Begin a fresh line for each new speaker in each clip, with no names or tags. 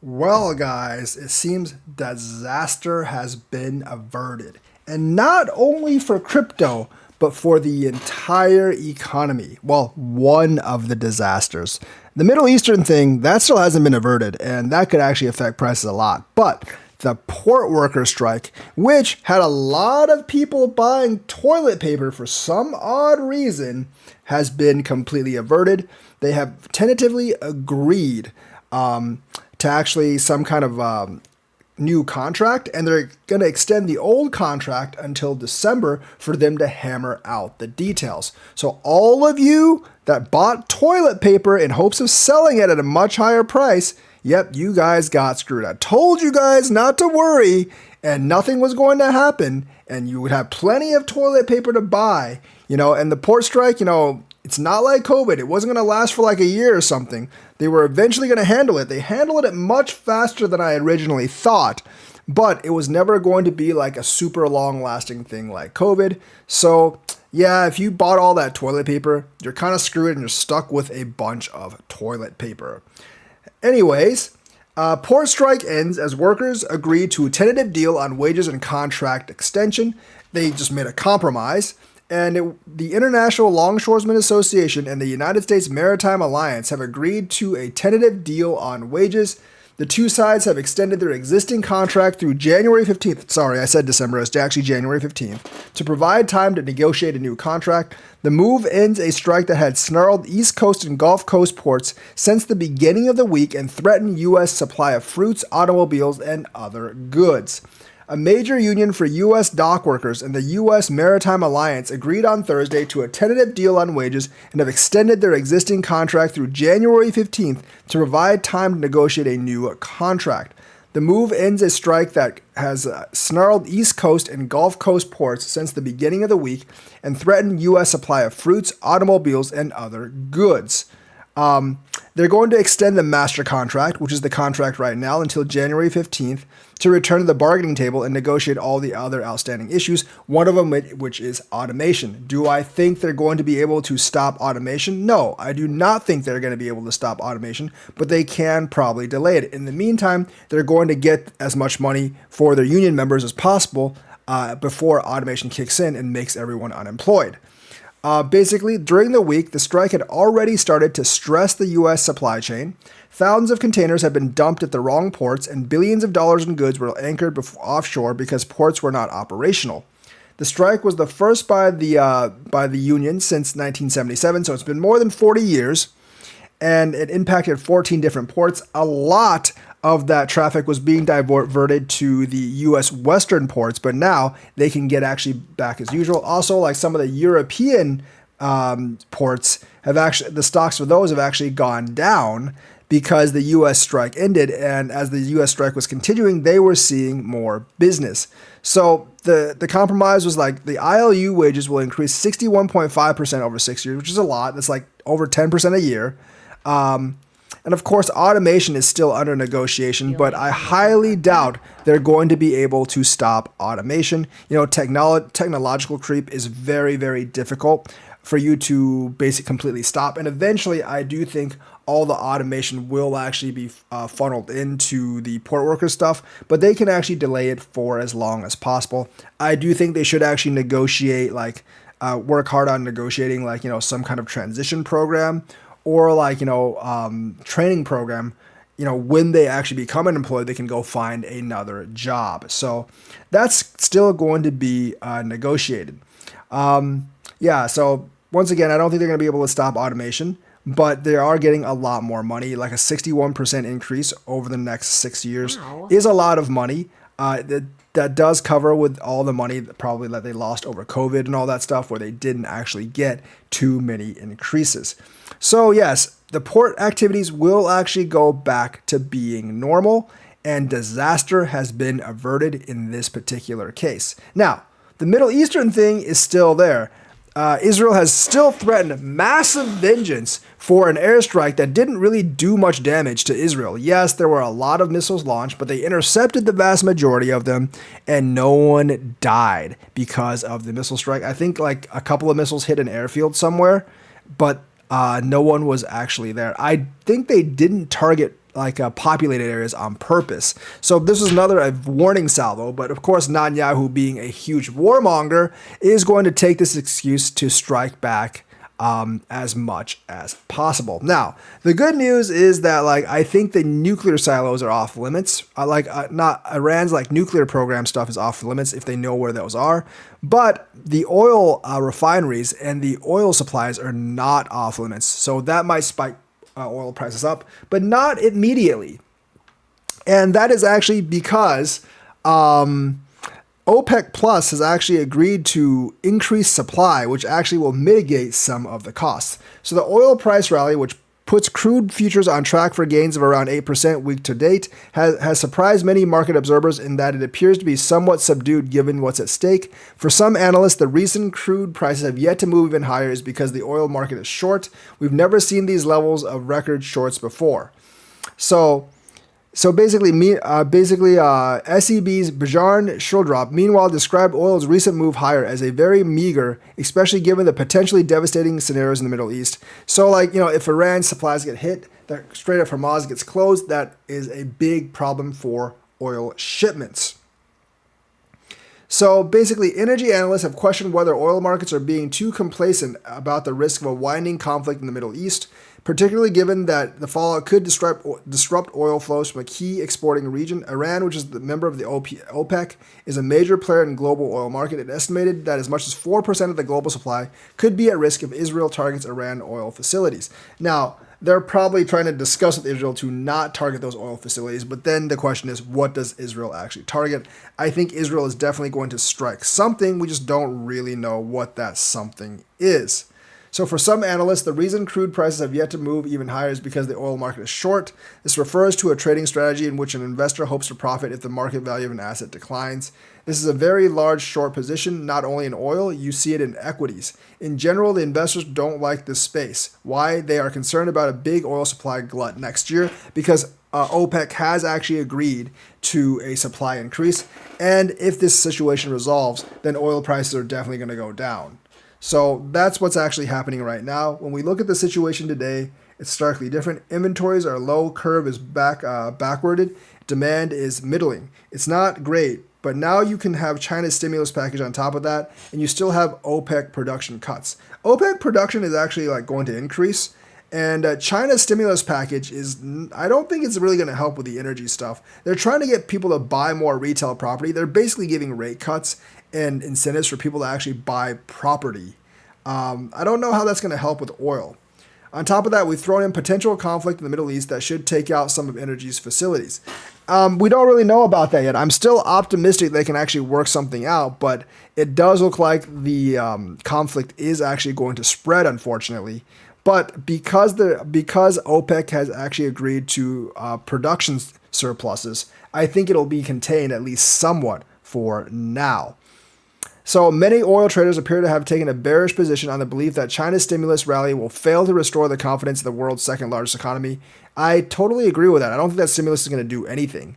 Well, guys, it seems disaster has been averted. And not only for crypto, but for the entire economy. Well, one of the disasters. The Middle Eastern thing, that still hasn't been averted, and that could actually affect prices a lot. But the port worker strike, which had a lot of people buying toilet paper for some odd reason, has been completely averted. They have tentatively agreed to actually some kind of new contract, and they're going to extend the old contract until December for them to hammer out the details. So, all of you that bought toilet paper in hopes of selling it at a much higher price, yep, you guys got screwed. I told you guys not to worry, and nothing was going to happen, and you would have plenty of toilet paper to buy. And the port strike, it's not like COVID. It wasn't going to last for like a year or something. They were eventually going to handle it. They handled it much faster than I originally thought, but it was never going to be like a super long lasting thing like COVID. So, yeah, if you bought all that toilet paper, you're kind of screwed and you're stuck with a bunch of toilet paper. Anyways, port strike ends as workers agree to a tentative deal on wages and contract extension. They just made a compromise. The International Longshoremen Association and the United States Maritime Alliance have agreed to a tentative deal on wages. The two sides have extended their existing contract through January 15th. Sorry, I said December. It's actually January 15th. To provide time to negotiate a new contract. The move ends a strike that had snarled East Coast and Gulf Coast ports since the beginning of the week and threatened U.S. supply of fruits, automobiles, and other goods. A major union for U.S. dock workers and the U.S. Maritime Alliance agreed on Thursday to a tentative deal on wages and have extended their existing contract through January 15th to provide time to negotiate a new contract. The move ends a strike that has snarled East Coast and Gulf Coast ports since the beginning of the week and threatened U.S. supply of fruits, automobiles, and other goods. They're going to extend the master contract, which is the contract right now, until January 15th to return to the bargaining table and negotiate all the other outstanding issues, one of them which is automation. Do I think they're going to be able to stop automation? No, I do not think they're going to be able to stop automation, but they can probably delay it. In the meantime, they're going to get as much money for their union members as possible before automation kicks in and makes everyone unemployed. Basically, during the week, the strike had already started to stress the U.S. supply chain. Thousands of containers had been dumped at the wrong ports, and billions of dollars in goods were anchored offshore because ports were not operational. The strike was the first by the union since 1977, so it's been more than 40 years, and it impacted 14 different ports. A lot of that traffic was being diverted to the U.S. Western ports, but now they can get actually back as usual. Also, like some of the European ports have actually, the stocks for those have actually gone down because the U.S. strike ended, and as the U.S. strike was continuing, they were seeing more business. So the compromise was like the ILU wages will increase 61.5% over 6 years, which is a lot. That's like over 10% a year. And of course, automation is still under negotiation, but I highly doubt they're going to be able to stop automation. Technological creep is very, very difficult for you to basically completely stop. And eventually, I do think all the automation will actually be funneled into the port worker stuff, but they can actually delay it for as long as possible. I do think they should actually negotiate, work hard on negotiating, some kind of transition program or training program, when they actually become unemployed, they can go find another job. So that's still going to be negotiated. So once again, I don't think they're going to be able to stop automation, but they are getting a lot more money. Like a 61% increase over the next 6 years is a lot of money. That does cover with all the money probably that they lost over COVID and all that stuff, where they didn't actually get too many increases. So yes, the port activities will actually go back to being normal, and disaster has been averted in this particular case. Now, the Middle Eastern thing is still there. Israel has still threatened massive vengeance for an airstrike that didn't really do much damage to Israel. Yes, there were a lot of missiles launched, but they intercepted the vast majority of them, and no one died because of the missile strike. I think like a couple of missiles hit an airfield somewhere, but no one was actually there. I think they didn't target populated areas on purpose. So this is another warning salvo, but of course Netanyahu, being a huge warmonger, is going to take this excuse to strike back as much as possible. Now, the good news is that I think the nuclear silos are off limits. Not Iran's nuclear program stuff is off limits if they know where those are, but the oil refineries and the oil supplies are not off limits. So that might spike oil prices up, but not immediately. And that is actually because OPEC Plus has actually agreed to increase supply, which actually will mitigate some of the costs. So the oil price rally, which puts crude futures on track for gains of around 8% week to date, has surprised many market observers in that it appears to be somewhat subdued given what's at stake. For some analysts, the reason crude prices have yet to move even higher is because the oil market is short. We've never seen these levels of record shorts before. So basically, SEB's Bjarne Schildrop, meanwhile, described oil's recent move higher as a very meager, especially given the potentially devastating scenarios in the Middle East. So, if Iran's supplies get hit, the Strait of Hormuz gets closed, that is a big problem for oil shipments. So basically, energy analysts have questioned whether oil markets are being too complacent about the risk of a widening conflict in the Middle East, particularly given that the fallout could disrupt oil flows from a key exporting region. Iran, which is the member of the OPEC, is a major player in the global oil market. It estimated that as much as 4% of the global supply could be at risk if Israel targets Iran oil facilities. Now, they're probably trying to discuss with Israel to not target those oil facilities, but then the question is, what does Israel actually target? I think Israel is definitely going to strike something. We just don't really know what that something is. So for some analysts, the reason crude prices have yet to move even higher is because the oil market is short. This refers to a trading strategy in which an investor hopes to profit if the market value of an asset declines. This is a very large short position, not only in oil, you see it in equities. In general, the investors don't like this space. Why? They are concerned about a big oil supply glut next year because OPEC has actually agreed to a supply increase. And if this situation resolves, then oil prices are definitely going to go down. So that's what's actually happening right now. When we look at the situation today, it's starkly different. Inventories are low, curve is backwarded, demand is middling. It's not great, but now you can have China's stimulus package on top of that, and you still have OPEC production cuts. OPEC production is actually going to increase, and China's stimulus package I don't think it's really going to help with the energy stuff. They're trying to get people to buy more retail property. They're basically giving rate cuts and incentives for people to actually buy property. I don't know how that's going to help with oil. On top of that, we've thrown in potential conflict in the Middle East that should take out some of energy's facilities. We don't really know about that yet. I'm still optimistic they can actually work something out, but it does look like the conflict is actually going to spread, unfortunately. But because OPEC has actually agreed to production surpluses, I think it'll be contained at least somewhat for now. So many oil traders appear to have taken a bearish position on the belief that China's stimulus rally will fail to restore the confidence of the world's second largest economy. I totally agree with that. I don't think that stimulus is going to do anything.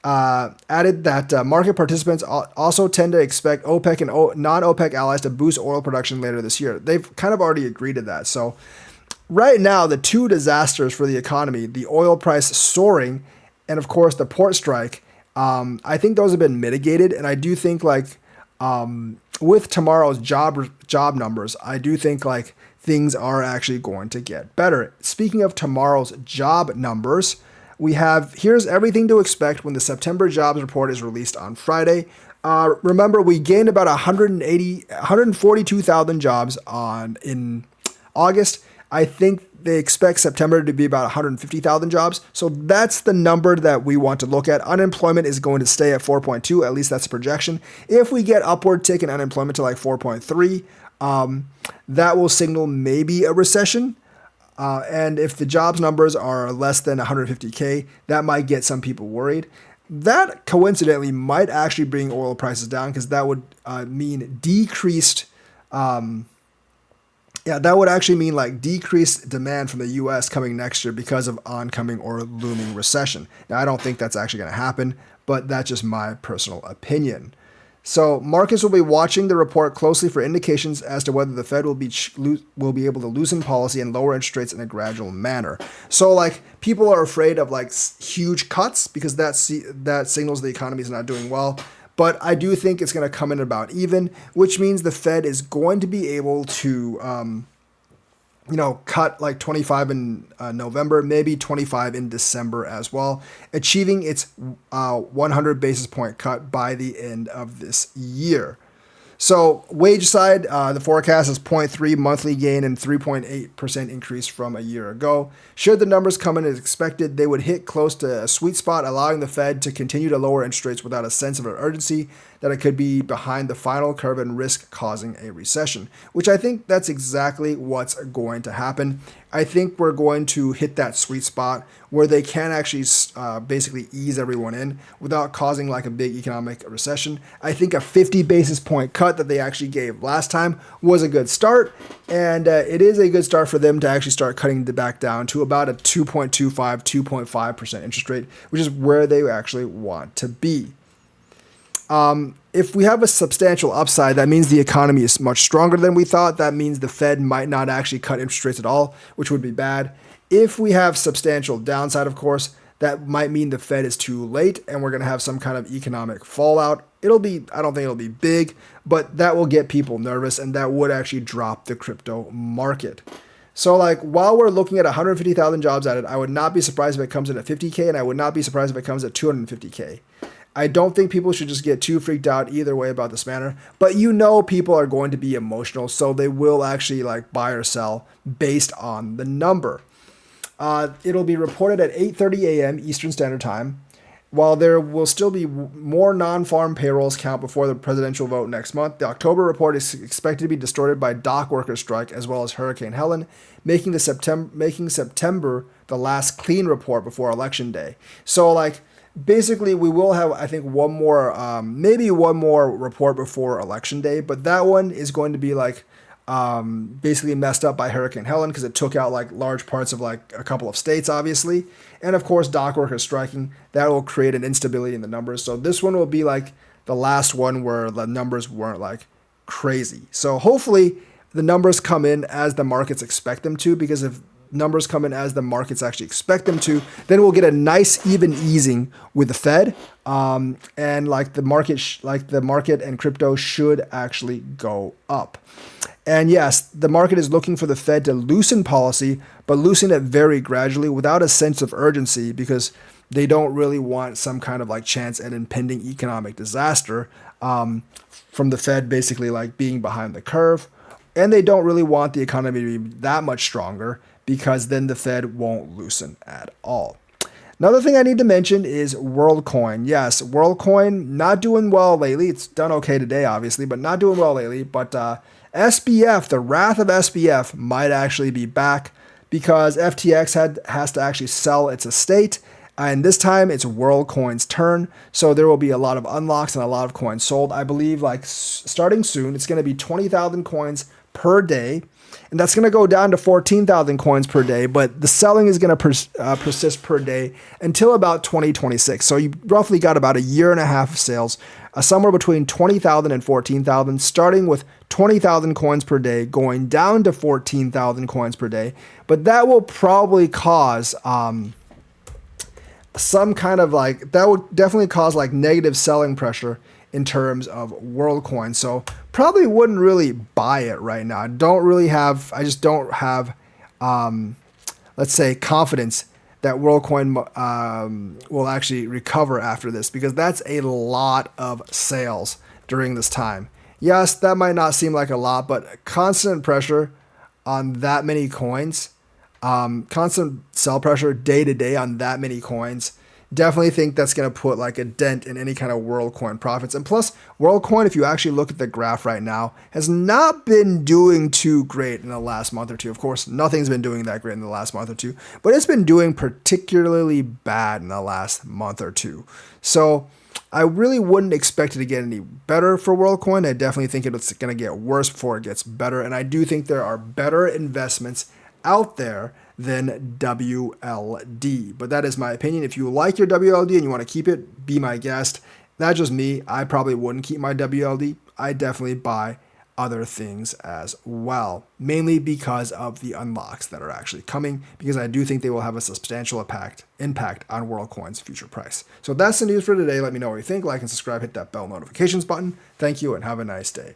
Added that market participants also tend to expect OPEC and non-OPEC allies to boost oil production later this year. They've kind of already agreed to that. So right now, the two disasters for the economy, the oil price soaring and, of course, the port strike, I think those have been mitigated. And I do think with tomorrow's job numbers, I do think things are actually going to get better. Speaking of tomorrow's job numbers, here's everything to expect when the September jobs report is released on Friday. Remember, we gained about 142,000 jobs in August. I think they expect September to be about 150,000 jobs. So that's the number that we want to look at. Unemployment is going to stay at 4.2. At least that's the projection. If we get upward tick in unemployment to 4.3, that will signal maybe a recession. And if the jobs numbers are less than 150K, that might get some people worried. That coincidentally might actually bring oil prices down because that would mean decreased that would actually mean decreased demand from the U.S. coming next year because of oncoming or looming recession. Now, I don't think that's actually going to happen, but that's just my personal opinion. So markets will be watching the report closely for indications as to whether the Fed will be able to loosen policy and lower interest rates in a gradual manner. So like people are afraid of like huge cuts because that signals the economy is not doing well. But I do think it's going to come in about even, which means the Fed is going to be able to cut like 25 in November, maybe 25 in December as well, achieving its 100 basis point cut by the end of this year. So wage side, the forecast is 0.3 monthly gain and 3.8% increase from a year ago. Should the numbers come in as expected, they would hit close to a sweet spot, allowing the Fed to continue to lower interest rates without a sense of urgency that it could be behind the final curve and risk causing a recession, which I think that's exactly what's going to happen. I think we're going to hit that sweet spot where they can actually basically ease everyone in without causing like a big economic recession. I think a 50 basis point cut that they actually gave last time was a good start, and it is a good start for them to actually start cutting it back down to about a 2.25, 2.5% interest rate, which is where they actually want to be. If we have a substantial upside, that means the economy is much stronger than we thought. That means the Fed might not actually cut interest rates at all, which would be bad. If we have substantial downside, of course, that might mean the Fed is too late and we're going to have some kind of economic fallout. I don't think it'll be big, but that will get people nervous and that would actually drop the crypto market. So like while we're looking at 150,000 jobs added, I would not be surprised if it comes in at 50K, and I would not be surprised if it comes at 250K. I don't think people should just get too freaked out either way about this matter, but people are going to be emotional, so they will actually like buy or sell based on the number. It'll be reported at 8:30 a.m. Eastern Standard Time. While there will still be more non-farm payrolls count before the presidential vote next month, the October report is expected to be distorted by dock workers' strike as well as Hurricane Helen, making September the last clean report before Election Day. So like basically we will have, I think, maybe one more report before Election Day, but that one is going to be like basically messed up by Hurricane Helen because it took out like large parts of like a couple of states, obviously. And of course, dock workers striking, that will create an instability in the numbers. So this one will be like the last one where the numbers weren't like crazy. So hopefully the numbers come in as the markets expect them to, because if numbers come in as the markets actually expect them to, then we'll get a nice even easing with the Fed. And like the market and crypto should actually go up. And yes, the market is looking for the Fed to loosen policy, but loosen it very gradually without a sense of urgency, because they don't really want some kind of like chance at impending economic disaster from the Fed basically like being behind the curve. And they don't really want the economy to be that much stronger, because then the Fed won't loosen at all. Another thing I need to mention is WorldCoin. Yes, WorldCoin not doing well lately. It's done okay today, obviously, but not doing well lately. But SBF, the wrath of SBF, might actually be back, because FTX has to actually sell its estate. And this time it's WorldCoin's turn. So there will be a lot of unlocks and a lot of coins sold. I believe like starting soon, it's going to be 20,000 coins per day. And that's going to go down to 14,000 coins per day, but the selling is going to persist per day until about 2026. So you roughly got about a year and a half of sales, somewhere between 20,000 and 14,000, starting with 20,000 coins per day, going down to 14,000 coins per day. But that will probably cause some kind of like, that would definitely cause like negative selling pressure in terms of WorldCoin. So probably wouldn't really buy it right now. I just don't have, let's say, confidence that WorldCoin will actually recover after this, because that's a lot of sales during this time. Yes, that might not seem like a lot, but constant pressure on that many coins, constant sell pressure day to day on that many coins, definitely think that's going to put like a dent in any kind of WorldCoin profits. And plus, WorldCoin, if you actually look at the graph right now, has not been doing too great in the last month or two. Of course, nothing's been doing that great in the last month or two, but it's been doing particularly bad in the last month or two. So I really wouldn't expect it to get any better for WorldCoin. I definitely think it's going to get worse before it gets better. And I do think there are better investments out there than WLD. But that is my opinion. If you like your WLD and you want to keep it, be my guest. That's just me. I probably wouldn't keep my WLD. I definitely buy other things as well, mainly because of the unlocks that are actually coming, because I do think they will have a substantial impact on WorldCoin's future price. So that's the news for today. Let me know what you think. Like and subscribe, hit that bell notifications button. Thank you and have a nice day.